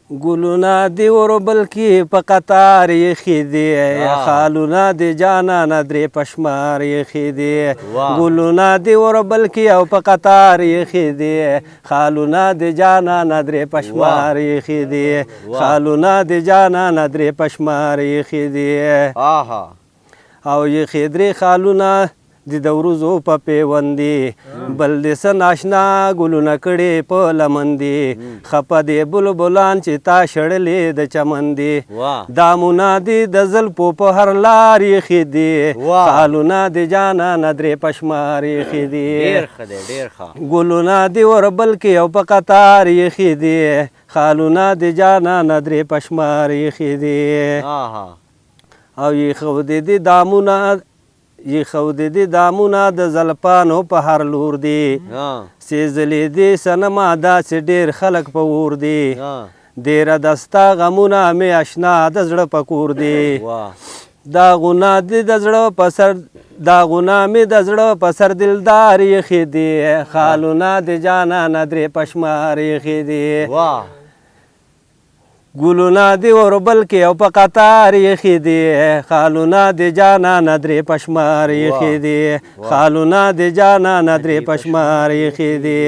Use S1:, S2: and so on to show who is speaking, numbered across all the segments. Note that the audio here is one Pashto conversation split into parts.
S1: ګلونه دي وربل کې په قطار ایښي دي خالونه د جانانه درې په شمار ایښي دي ګلونه دي وربل کې او په قطار ایښي دي خالونه د جانانه درې په شمار ایښي دي خالونه د جانانه درې په شمار ایښي دي او ایښي درې خالونه د ورځو په پیوند دي بل د څه ناشنا ګلونه کړي په لمن دي خپه دي بلبلان چې تا شړلې د چمن دي دامونه دي د زلفو په هر لار ایښي دي خالونه د جانانه درې په شمار ایښي دي ګلونه دي وربل کې او په قطار ایښي دي خالونه د جانانه درې په شمار ایښي دي او ایښودي دي دامونه یې دامونه د زلفانو په هر لور دي سېزلې دي صنمه داسې ډېر خلک په اور دي ډېره دستا غمونه مې اشنا د زړه په کور دي داغونه دي د زړه په سر داغونه مې د زړه په سر دلدار ایښي دي خالونه د جانانه درې په شمار ایښي دي ګلونه دي وربل کې او په قطار ایښي دي خالونه د جانانه درې په شمار ایښي دي خالونه د جانانه درې په شمار ایښي دي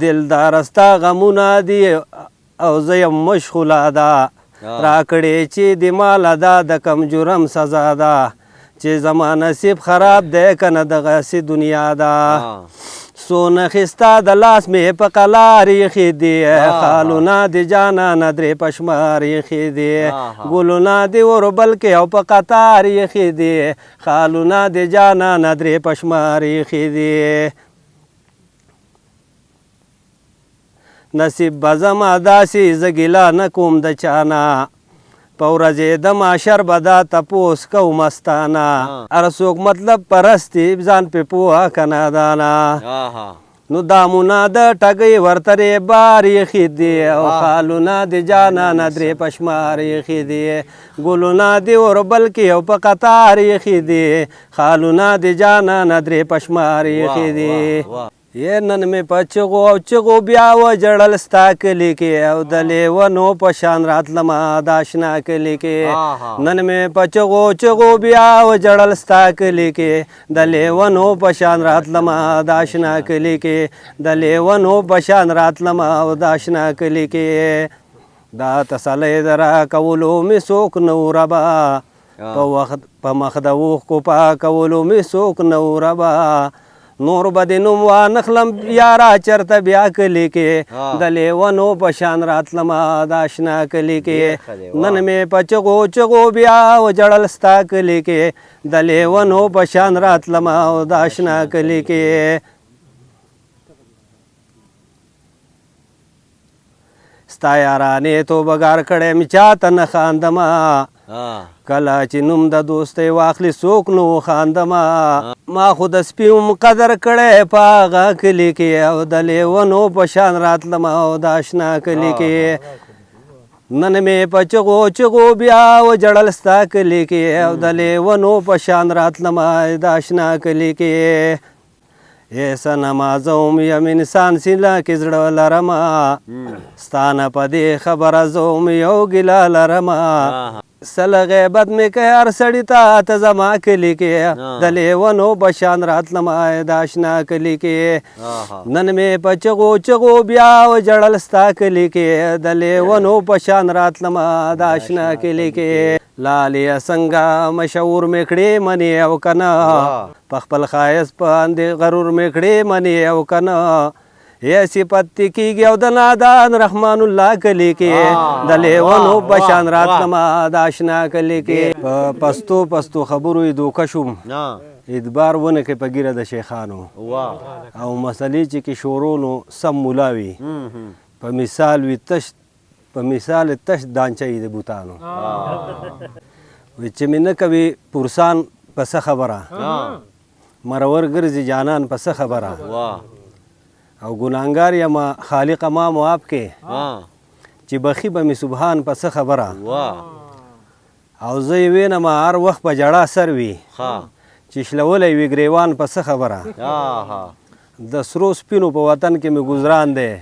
S1: دلداره ستا غمونه دي او زه یم مشغوله ده راکړې چې د ماله ده د کم جرم سزا ده چې زما نصیب خراب دی که نه دغسې دنیا ده سونه خستا د لاس مې په قلار ایښي دي خالونه د جانانه درې په شمار ایښي دي ګلونه د وربل کې او په قطار ایښي دي خالونه د جانانه درې په شمار ایښي دي نصیب به زما داسې زه ګیله نه کوم د چانه په ورځې د معاشر به دا تپوس کوم استانه هر څوک مطلب پرستي ځان پې پوهه که نادانه نو دامونه د ټګۍ ورترې بار ایښي دي او خالونه د جانانه درې په شمار ایښي دي ګلونه د وربل کې او په قطار ایښي دي خالونه د جانانه درې په شمار ایښي دي نن مې په چغو او چغو بیا وجړل ستا کلي کې او د لیونو په شان راتلمه د اشنا کلي کې نن مې په چغو چغو بیا وجړل ستا کلي کې د لیونو په شان راتلمه د اشنا کلي کې د لیونو په شان راتلمه او د اشنا کلي کې دا تسلی د راکولو مې څوک نه و ربه په مخ د اوښکو پاکولو مې څوک نه و ربه نور به د نوم وانخلم یاره چېرته بیا کلي کې د لیونو په شان راتلمه د اشنا کلي کې نن مې په چغو چغو بیا وجړل ستا کلي کې د لیونو په شان راتلمه او د اشنا کلي کې ستا یارانې توبهګار کړی مې چاته نه خاندمه کله چې نوم د دوستۍ واخلي څوک نو خاندمه ما خو د سپیم قدر کړی په هغه کلي کې او د لیونو په شان راتلمه او د اشنا کلي کې نن مې په چغو چغو بیا وجړل ستا کلي کې او د لیونو په شان راتلمه د اشنا کلي کې ای صنمه زه هم یم انسان سیله کې زړه لرمه ستا نه په دې خبره زه هم یو ګیله لرمه سله غیبت مې که هر سړي ته ته زما کلي کې د لیونو په شان راتلمه د اشنا کلي کې نن مې په چغو چغو بیا وجړل ستا کلي کې د لیونو په شان راتلمه د اشنا کلي کې لاليه څنګه مشهور مې کړې منې او که نه په خپل ښایست باندې غرور مې کړې منې او که نه یا صفت کېږي او د نادان رحمان الله کلي کې د لیونو په شان راتلمه د اشنا کلي کې په پستو پستو خبرو یې دوکه شوم اعتبار ونه کړې په ګیره د شیخانو او مسلې چې کې شورو نو سم ملا وي په مثال وي تش په مثال تش دانچه یې د بوتانو چې مې نه کوي پورسان په څه خبره مرور ګرځي جانان په څه خبره او ګناهګار یم خالق ما معاف کې چې بخي به مې سبحان په څه خبره او زه یې وینم هر وخت په جړا سر وي چې شلولی وي ګریوان په څه خبره د سرو سپینو په وطن کې مې ګزران دی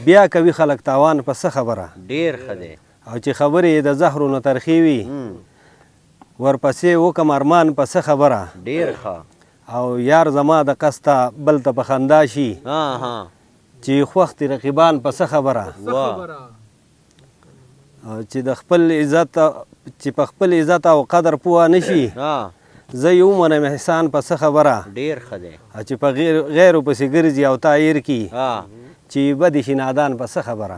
S1: بیا کوي خلک تاوان په څه خبره
S2: ډیر ښه دی
S1: او چې خبرې د زهرو نه ترخې وي ورپسې وکم ارمان په څه خبره
S2: ډیر ښه
S1: او یار زما د قسته بل ته په خندا شي چې خوښ دي رقیبان په څه خبره او چې د خپل عزت چې په خپل عزت او قدر پوه نشي زه یې ومنم احسان په څه خبره
S2: ډیر ښه دی
S1: چې په غیرو پسې ګرځي او تایر کي چې بدې شي نادان په څه خبره